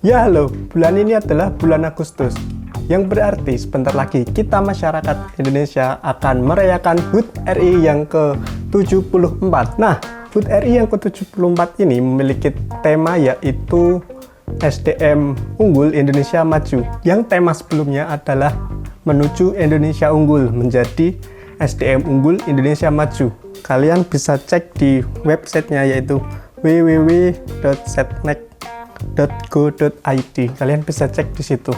Ya halo, bulan ini adalah bulan Agustus, yang berarti sebentar lagi kita masyarakat Indonesia akan merayakan HUT RI yang ke-74. Nah, HUT RI yang ke-74 ini memiliki tema yaitu SDM Unggul Indonesia Maju, yang tema sebelumnya adalah menuju Indonesia Unggul menjadi SDM Unggul Indonesia Maju. Kalian bisa cek di websitenya yaitu www.setnek.go.id. Kalian bisa cek di situ.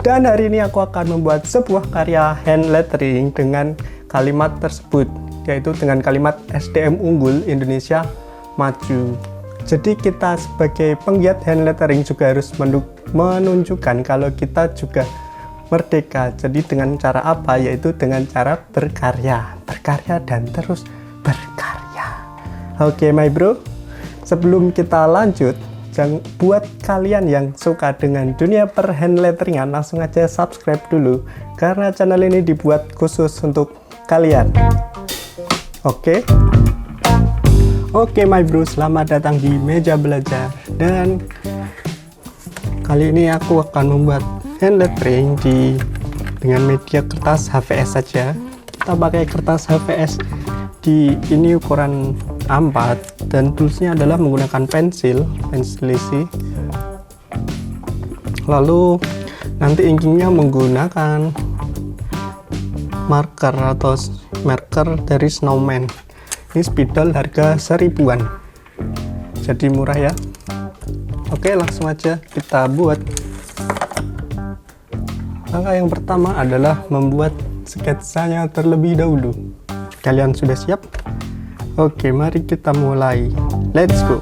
Dan hari ini aku akan membuat sebuah karya hand lettering dengan kalimat tersebut, yaitu dengan kalimat SDM Unggul Indonesia Maju. Jadi kita sebagai penggiat hand lettering juga harus menunjukkan kalau kita juga merdeka. Jadi dengan cara apa? Yaitu dengan cara berkarya dan terus berkarya. Oke, my bro. Sebelum kita lanjut, buat kalian yang suka dengan dunia per hand letteringan, langsung aja subscribe dulu, karena channel ini dibuat khusus untuk kalian. Oke, my bro, selamat datang di meja belajar. Dan kali ini aku akan membuat hand lettering dengan media kertas HVS saja. Kita pakai kertas HVS di ini ukuran A4, dan toolsnya adalah menggunakan pensil isi. Lalu nanti inkingnya menggunakan marker atau marker dari Snowman. Ini spidol harga 1000-an, jadi murah ya. Oke, langsung aja kita buat. Langkah yang pertama adalah membuat sketsanya terlebih dahulu. Kalian sudah siap? Oke, mari kita mulai. Let's go.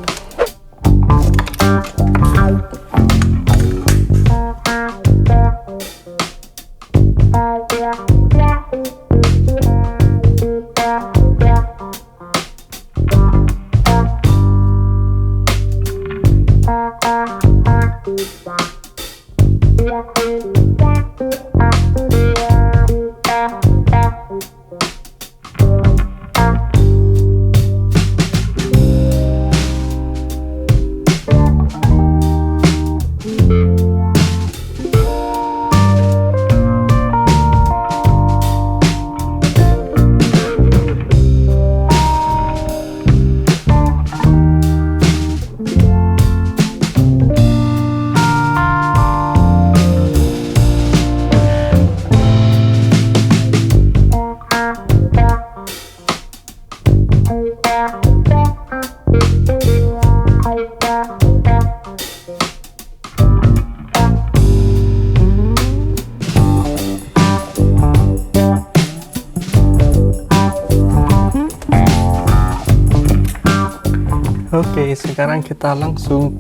Oke, sekarang kita langsung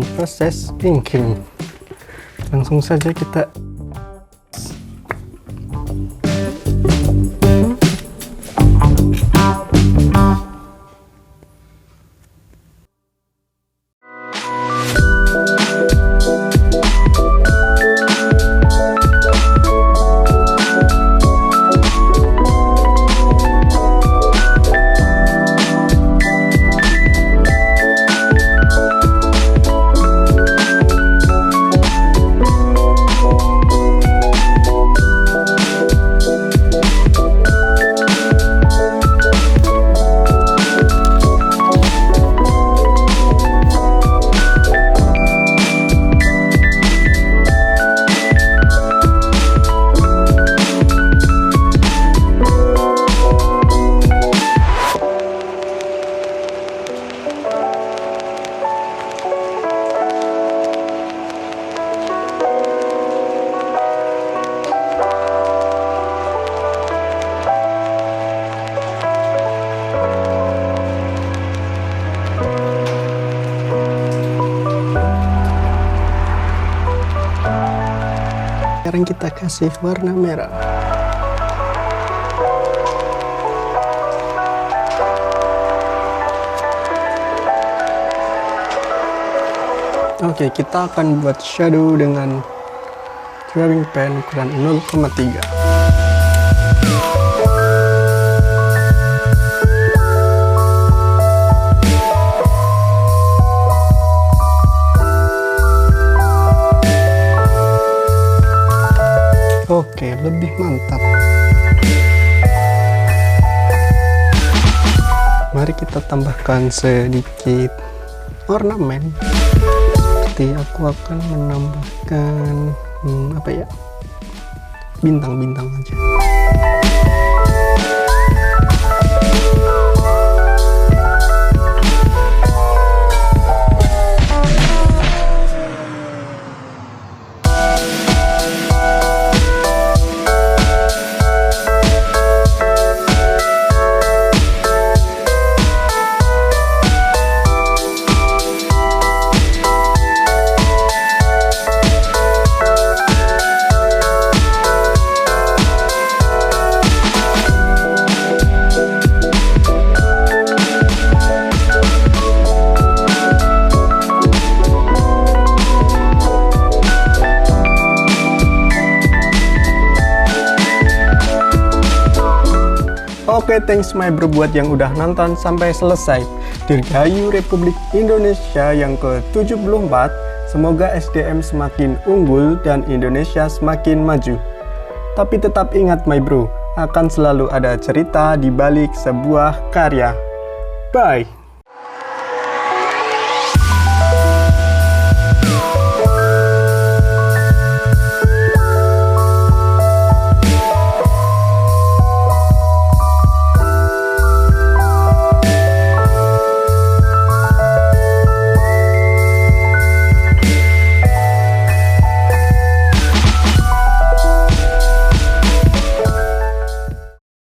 proses inking. Langsung saja kita kasih warna merah. Oke, kita akan buat shadow dengan drawing pen ukuran 0,3. Oke, lebih mantap. Mari kita tambahkan sedikit ornamen. Seperti aku akan menambahkan apa ya, bintang-bintang aja. Oke, thanks my bro buat yang udah nonton sampai selesai. Dirgahayu Republik Indonesia yang ke-74. Semoga SDM semakin unggul dan Indonesia semakin maju. Tapi tetap ingat my bro, akan selalu ada cerita di balik sebuah karya. Bye!